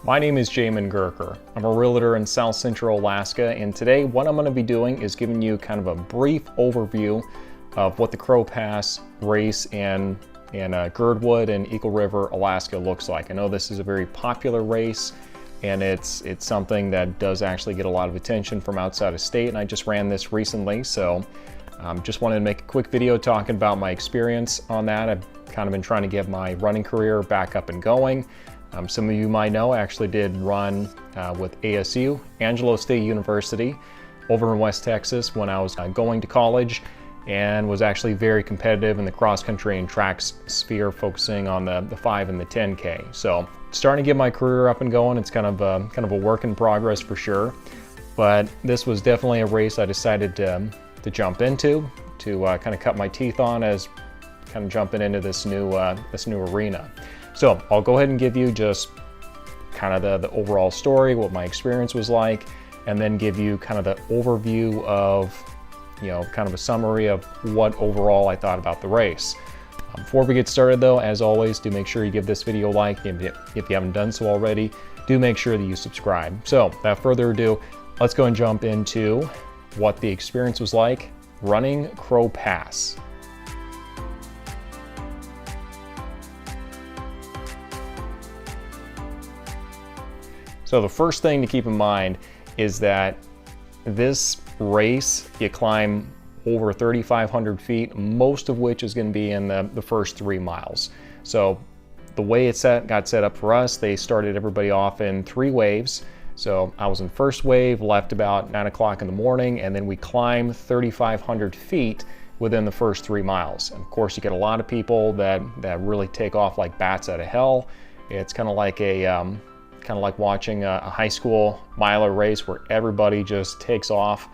My name is Jamin Goecker. I'm a realtor in South Central Alaska, and today what I'm going to be doing is giving you kind of a brief overview of what the Crow Pass race in Girdwood and Eagle River, Alaska looks like. I know this is a very popular race, and it's something that does actually get a lot of attention from outside of state, and I just ran this recently, so just wanted to make a quick video talking about my experience on that. I've kind of been trying to get my running career back up and going. Some of you might know I actually did run with ASU, Angelo State University, over in West Texas when I was going to college, and was actually very competitive in the cross country and track sphere, focusing on the 5 and the 10K. So starting to get my career up and going. It's kind of a work in progress for sure, but this was definitely a race I decided to jump into, to kind of cut my teeth on as kind of jumping into this new arena. So I'll go ahead and give you just kind of the overall story, what my experience was like, and then give you kind of the overview of, kind of a summary of what overall I thought about the race. Before we get started though, as always, do make sure you give this video a like. If you haven't done so already, do make sure that you subscribe. So without further ado, let's go and jump into what the experience was like running Crow Pass. So the first thing to keep in mind is that this race, you climb over 3,500 feet, most of which is going to be in the first 3 miles. So the way it got set up for us, they started everybody off in 3 waves. So I was in first wave, left about 9 o'clock in the morning, and then we climbed 3,500 feet within the first 3 miles. And of course, you get a lot of people that really take off like bats out of hell. It's kind of like watching a high school miler race where everybody just takes off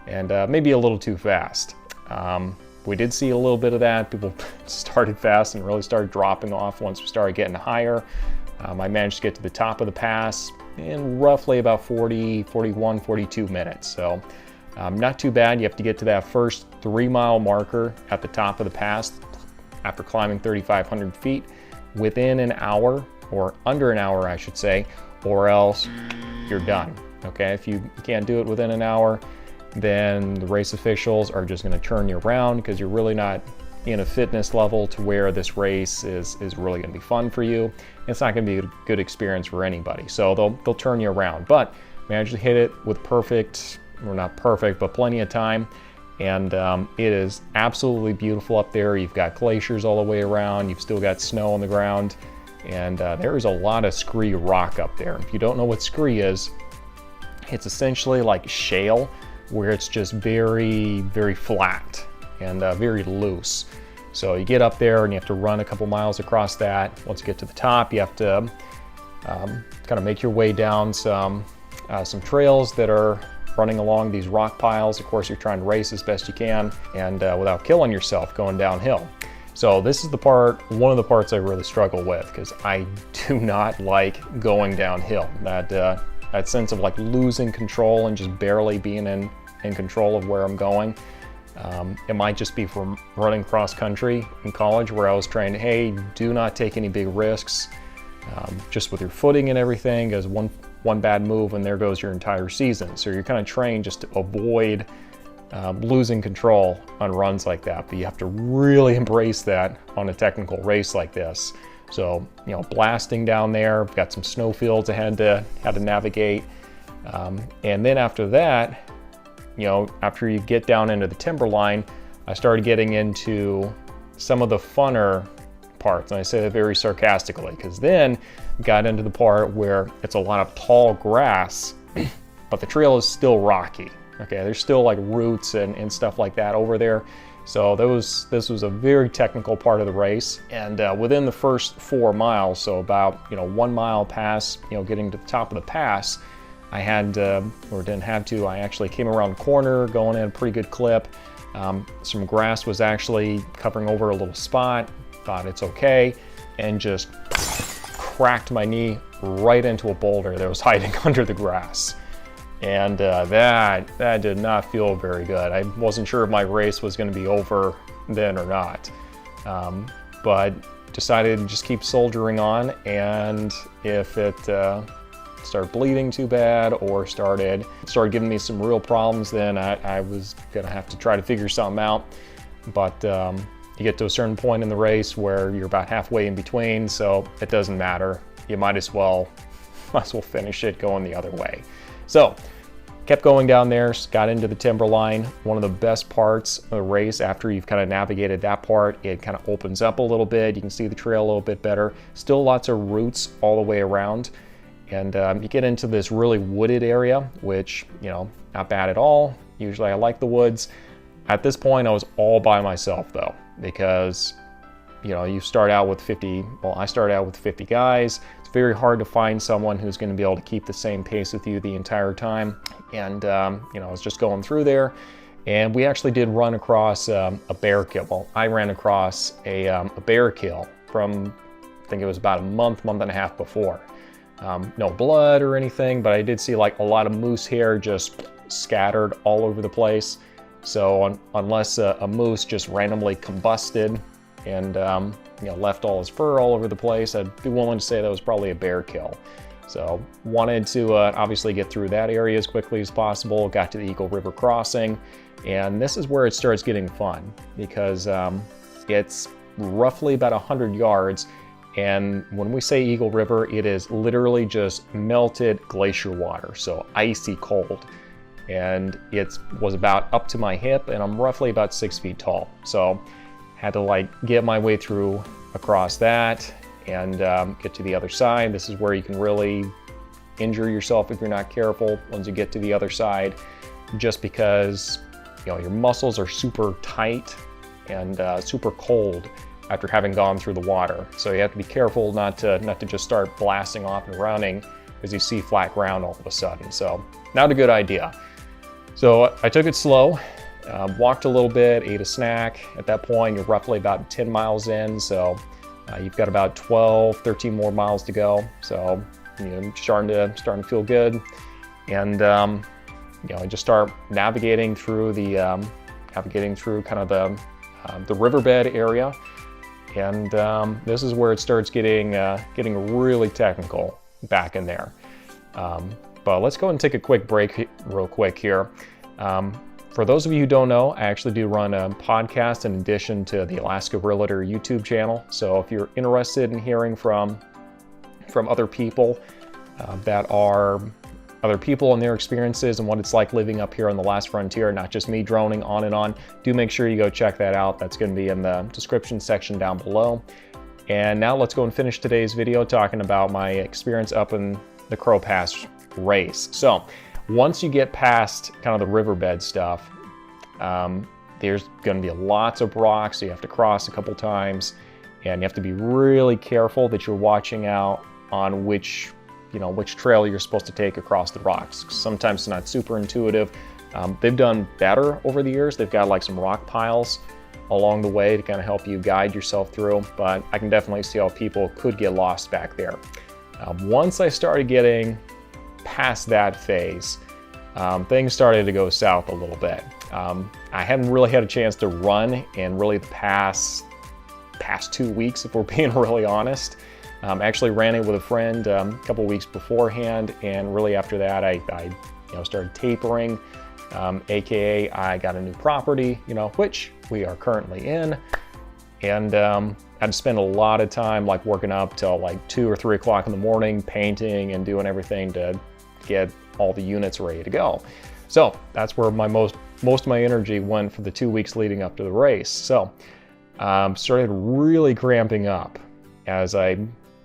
and maybe a little too fast. We did see a little bit of that. People started fast and really started dropping off once we started getting higher. I managed to get to the top of the pass in roughly about 41, 42 minutes. So not too bad. You have to get to that first 3-mile marker at the top of the pass after climbing 3,500 feet within an hour, or under an hour I should say, or else you're done. Okay, if you can't do it within an hour, then the race officials are just going to turn you around, because you're really not in a fitness level to where this race is really going to be fun for you. It's not going to be a good experience for anybody, so they'll turn you around. But managed to hit it with not perfect, but plenty of time. And it is absolutely beautiful up there. You've got glaciers all the way around. You've still got snow on the ground. And there is a lot of scree rock up there. If you don't know what scree is, it's essentially like shale, where it's just very, very flat and very loose. So you get up there and you have to run a couple miles across that. Once you get to the top, you have to kind of make your way down some trails that are running along these rock piles. Of course, you're trying to race as best you can, and without killing yourself going downhill. So this is one of the parts I really struggle with, because I do not like going downhill. That sense of like losing control and just barely being in control of where I'm going. It might just be from running cross country in college, where I was trained, hey, do not take any big risks, just with your footing and everything, because one bad move and there goes your entire season. So you're kind of trained just to avoid losing control on runs like that, but you have to really embrace that on a technical race like this. So, blasting down there, we've got some snow fields I had to navigate. And then after that, after you get down into the timberline, I started getting into some of the funner parts. And I say that very sarcastically, because then got into the part where it's a lot of tall grass, but the trail is still rocky. Okay, there's still like roots and stuff like that over there. So this was a very technical part of the race. And within the first 4 miles, so about 1 mile past, getting to the top of the pass, I had or didn't have to. I actually came around the corner, going in a pretty good clip. Some grass was actually covering over a little spot. Thought it's okay, and just cracked my knee right into a boulder that was hiding under the grass. And that did not feel very good. I wasn't sure if my race was going to be over then or not. But decided to just keep soldiering on, and if it started bleeding too bad or started giving me some real problems, then I was gonna have to try to figure something out. But you get to a certain point in the race where you're about halfway in between, so it doesn't matter. You might as well finish it going the other way. So kept going down there, got into the timberline. One of the best parts of the race, after you've kind of navigated that part, it kind of opens up a little bit. You can see the trail a little bit better. Still lots of roots all the way around. And you get into this really wooded area, which, you know, not bad at all. Usually I like the woods. At this point, I was all by myself though, because, you know, you start out with 50, well, I started out with 50 guys. It's very hard to find someone who's going to be able to keep the same pace with you the entire time. And, you know, I was just going through there, and we actually did run across a bear kill. Well, I ran across a bear kill from, I think it was about a month and a half before. No blood or anything, but I did see like a lot of moose hair just scattered all over the place. So unless a moose just randomly combusted and you know, left all his fur all over the place, I'd be willing to say that was probably a bear kill. So wanted to obviously get through that area as quickly as possible. Got to the Eagle River crossing, and this is where it starts getting fun, because it's roughly about 100 yards. And when we say Eagle River, it is literally just melted glacier water, so icy cold. And it was about up to my hip, and I'm roughly about 6 feet tall. So had to like get my way through across that and get to the other side. This is where you can really injure yourself if you're not careful once you get to the other side, just because, you know, your muscles are super tight and super cold after having gone through the water. So you have to be careful not to just start blasting off and running as you see flat ground all of a sudden. So not a good idea. So I took it slow, walked a little bit, ate a snack. At that point, you're roughly about 10 miles in, so you've got about 12, 13 more miles to go. So, you know, starting to feel good, and you know, just start navigating through kind of the riverbed area, and this is where it starts getting really technical back in there. But let's go and take a quick break real quick here. For those of you who don't know, I actually do run a podcast in addition to the Alaska Realtor YouTube channel. So if you're interested in hearing from other people other people and their experiences and what it's like living up here on the last frontier, not just me droning on and on, do make sure you go check that out. That's going to be in the description section down below. And now let's go and finish today's video talking about my experience up in the Crow Pass race. So once you get past kind of the riverbed stuff, there's going to be lots of rocks, so you have to cross a couple times, and you have to be really careful that you're watching out on which trail you're supposed to take across the rocks. Sometimes it's not super intuitive. They've done better over the years. They've got like some rock piles along the way to kind of help you guide yourself through, but I can definitely see how people could get lost back there. Once I started getting past that phase, things started to go south a little bit. I hadn't really had a chance to run in really the past 2 weeks, if we're being really honest. I actually ran it with a friend a couple weeks beforehand, and really after that I started tapering, aka I got a new property, which we are currently in, and I had to spend a lot of time like working up till like 2 or 3 o'clock in the morning, painting and doing everything to get all the units ready to go. So that's where most of my energy went for the 2 weeks leading up to the race. So started really cramping up as I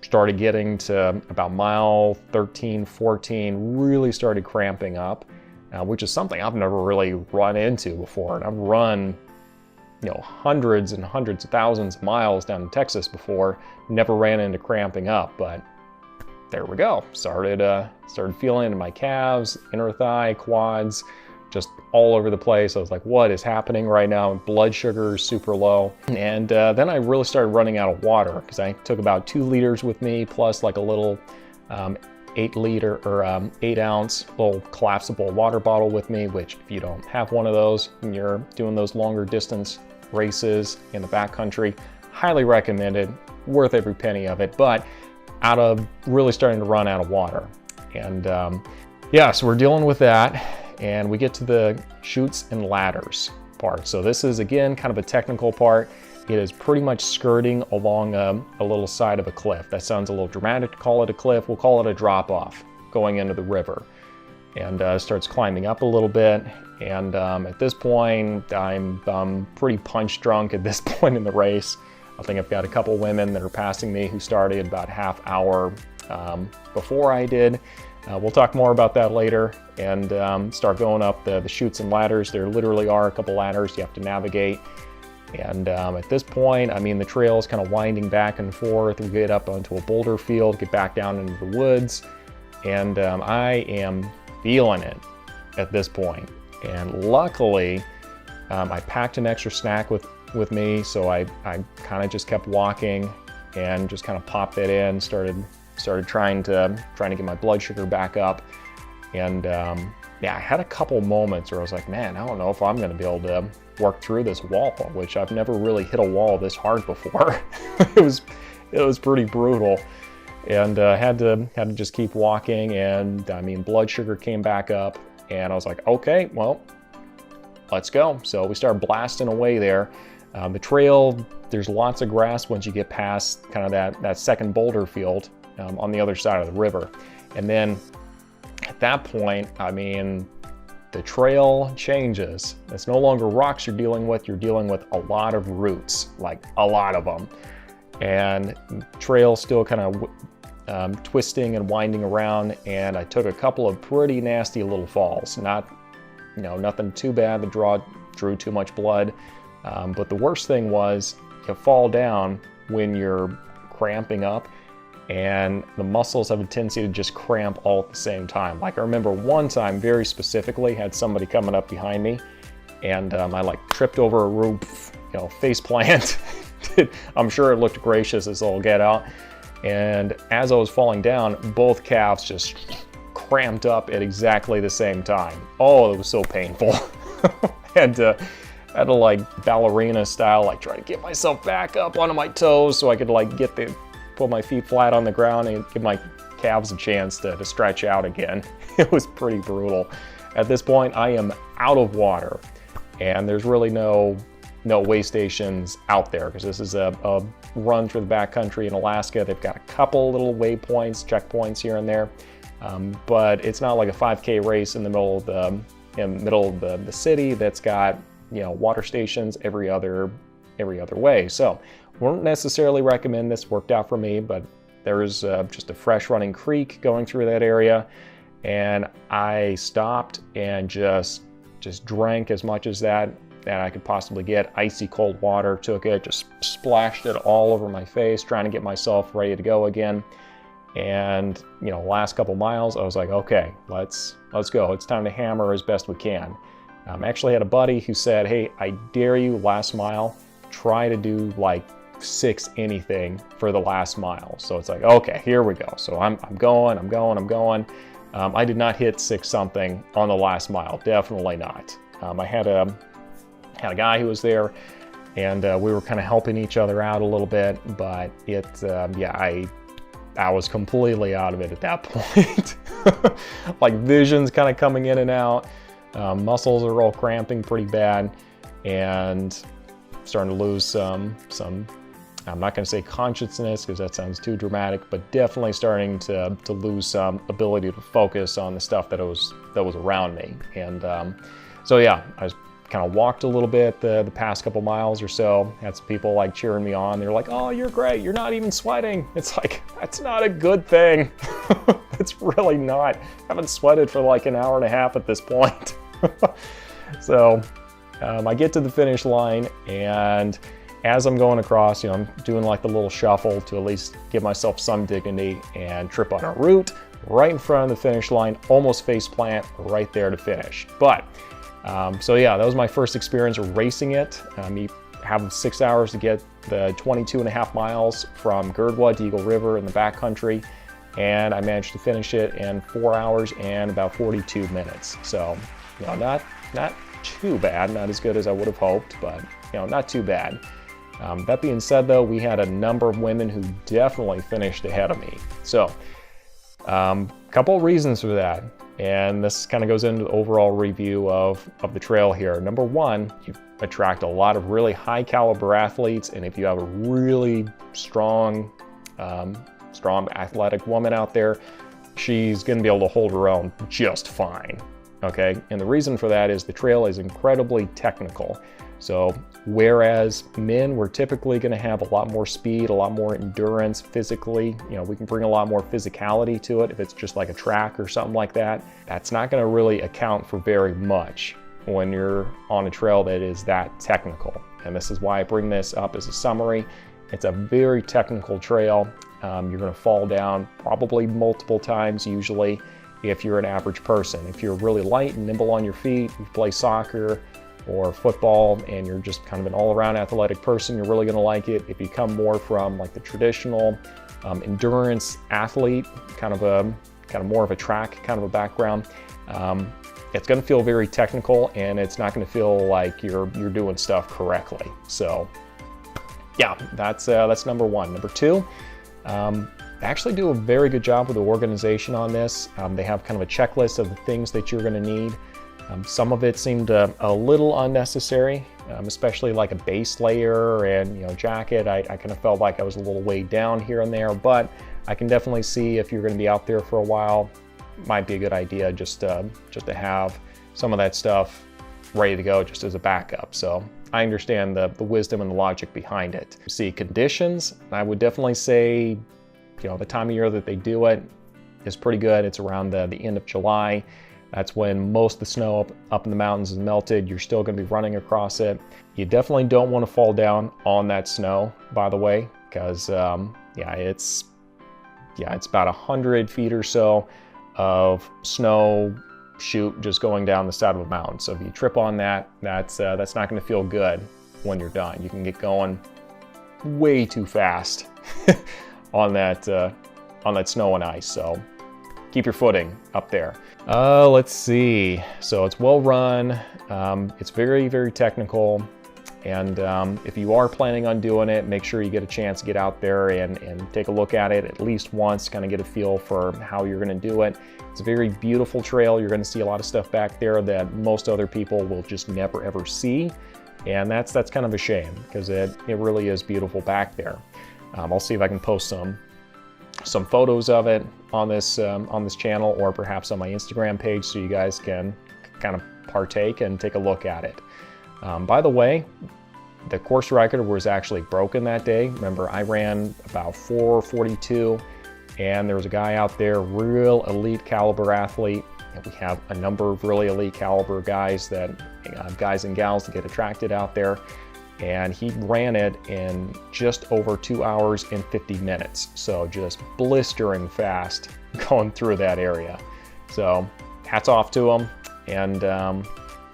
started getting to about mile 13, 14, really started cramping up, which is something I've never really run into before. And I've run, hundreds and hundreds of thousands of miles down in Texas before, never ran into cramping up, but there we go. Started feeling it in my calves, inner thigh, quads, just all over the place. I was like, what is happening right now? Blood sugar is super low. And then I really started running out of water, because I took about 2 liters with me, plus like a little 8 ounce little collapsible water bottle with me, which if you don't have one of those and you're doing those longer distance races in the backcountry, highly recommended, worth every penny of it. But out of really starting to run out of water. And yeah, so we're dealing with that, and we get to the chutes and ladders part. So this is, again, kind of a technical part. It is pretty much skirting along a little side of a cliff. That sounds a little dramatic to call it a cliff. We'll call it a drop-off going into the river. And starts climbing up a little bit. And at this point, I'm pretty punch drunk at this point in the race. I think I've got a couple women that are passing me who started about half hour before I did. We'll talk more about that later, and start going up the chutes and ladders. There literally are a couple ladders you have to navigate. And at this point, I mean, the trail is kind of winding back and forth. We get up onto a boulder field, get back down into the woods, and I am feeling it at this point. And luckily, I packed an extra snack with me, so I kind of just kept walking and just kind of popped that in, started trying to get my blood sugar back up. And yeah, I had a couple moments where I was like, man, I don't know if I'm going to be able to work through this wall, which I've never really hit a wall this hard before. It was pretty brutal, and had to just keep walking. And I mean, blood sugar came back up, and I was like, okay, well, let's go. So we started blasting away there. The trail, there's lots of grass once you get past kind of that second boulder field on the other side of the river. And then at that point, I mean, the trail changes. It's no longer rocks you're dealing with a lot of roots, like a lot of them. And trail still kind of twisting and winding around, and I took a couple of pretty nasty little falls. Nothing too bad that drew too much blood. But the worst thing was you fall down when you're cramping up, and the muscles have a tendency to just cramp all at the same time. Like I remember one time very specifically, had somebody coming up behind me, and I like tripped over a root, face plant. I'm sure it looked gracious as all get out. And as I was falling down, both calves just cramped up at exactly the same time. Oh, it was so painful. And I had to like ballerina style, like try to get myself back up onto my toes so I could like put my feet flat on the ground and give my calves a chance to stretch out again. It was pretty brutal. At this point, I am out of water, and there's really no way stations out there, because this is a run through the backcountry in Alaska. They've got a couple little waypoints, checkpoints here and there, but it's not like a 5K race in the middle of the city that's got water stations every other way. So won't necessarily recommend this. Worked out for me, but there is just a fresh running creek going through that area, and I stopped and just drank as much as that I could possibly get. Icy cold water, took it, just splashed it all over my face, trying to get myself ready to go again. And last couple miles, I was like, okay, let's go. It's time to hammer as best we can. Actually had a buddy who said, hey, I dare you, last mile, try to do like 6 anything for the last mile. So it's like, okay, here we go. So I'm going. I did not hit 6 something on the last mile, definitely not. I had a guy who was there, and we were kind of helping each other out a little bit, but I was completely out of it at that point. Like vision's kind of coming in and out. Muscles are all cramping pretty bad, and starting to lose some, I'm not going to say consciousness because that sounds too dramatic, but definitely starting to lose some ability to focus on the stuff that was around me. And so yeah, I kind of walked a little bit the past couple miles or so. Had some people like cheering me on. They're like, oh, you're great, you're not even sweating. It's like, that's not a good thing. It's really not. I haven't sweated for like an hour and a half at this point. So I get to the finish line, and as I'm going across, I'm doing like the little shuffle to at least give myself some dignity, and trip on a root right in front of the finish line, almost face plant right there to finish. But so yeah, that was my first experience racing it. You have 6 hours to get the 22.5 miles from Girdwood to Eagle River in the backcountry, and I managed to finish it in 4 hours and about 42 minutes. So not too bad, not as good as I would have hoped, but not too bad. That being said, though, we had a number of women who definitely finished ahead of me. So Couple of reasons for that, and this kind of goes into the overall review of the trail here. Number one, you attract a lot of really high caliber athletes, and if you have a really strong athletic woman out there, she's going to be able to hold her own just fine. Okay, and the reason for that is the trail is incredibly technical. So whereas men, we're typically going to have a lot more speed, a lot more endurance physically, you know, we can bring a lot more physicality to it if it's just like a track or something like that. That's not going to really account for very much when you're on a trail that is that technical. And this is why I bring this up as a summary. It's a very technical trail. You're going to fall down probably multiple times usually if you're an average person. If you're really light and nimble on your feet, you play soccer or football, and you're just kind of an all-around athletic person, you're really gonna like it. If you come more from like the traditional endurance athlete, kind of more of a track kind of a background, it's gonna feel very technical, and it's not gonna feel like you're doing stuff correctly. So yeah, that's number one. Number two, they actually do a very good job with the organization on this. They have kind of a checklist of the things that you're gonna need. Some of it seemed a little unnecessary, especially like a base layer and, you know, jacket. I kind of felt like I was a little weighed down here and there, but I can definitely see if you're going to be out there for a while, might be a good idea just to have some of that stuff ready to go just as a backup. So I understand the wisdom and the logic behind it. See, conditions, I would definitely say, you know, the time of year that they do it is pretty good. It's around the end of July. That's when most of the snow up in the mountains is melted. You're still going to be running across it. You definitely don't want to fall down on that snow, by the way, because it's about 100 feet or so of snow chute just going down the side of a mountain. So if you trip on that, that's not going to feel good when you're done. You can get going way too fast on that snow and ice. So keep your footing up there. Let's see. So it's well run. It's very, very technical. And if you are planning on doing it, make sure you get a chance to get out there and take a look at it at least once, kind of get a feel for how you're going to do it. It's a very beautiful trail. You're going to see a lot of stuff back there that most other people will just never ever see. And that's kind of a shame, because it really is beautiful back there. I'll see if I can post some photos of it on this channel, or perhaps on my Instagram page, so you guys can kind of partake and take a look at it. By the way, the course record was actually broken that day. Remember, I ran about 4:42, and there was a guy out there, real elite caliber athlete. And we have a number of really elite caliber guys and gals that get attracted out there. And he ran it in just over 2 hours and 50 minutes. So just blistering fast going through that area. So hats off to him. And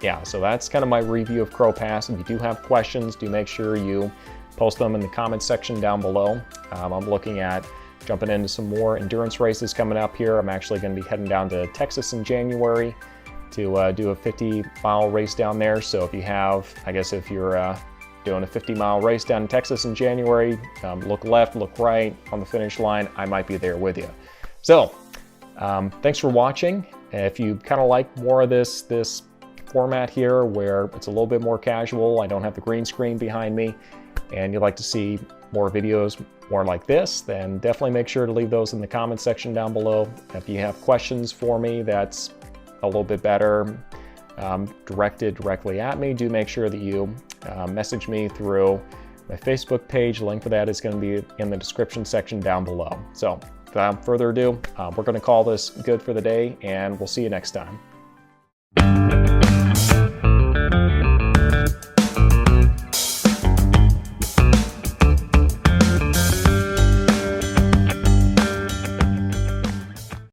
yeah, so that's kind of my review of Crow Pass. If you do have questions, do make sure you post them in the comments section down below. I'm looking at jumping into some more endurance races coming up here. I'm actually going to be heading down to Texas in January to do a 50-mile race down there. So if you have, I guess if you're doing a 50-mile race down in Texas in January, look left, look right on the finish line. I might be there with you. So thanks for watching. If you kind of like more of this format here, where it's a little bit more casual, I don't have the green screen behind me, and you'd like to see more videos more like this, then definitely make sure to leave those in the comment section down below. If you have questions for me that's a little bit better directed directly at me, do make sure that you message me through my Facebook page. The link for that is going to be in the description section down below. So without further ado, we're going to call this good for the day, and we'll see you next time.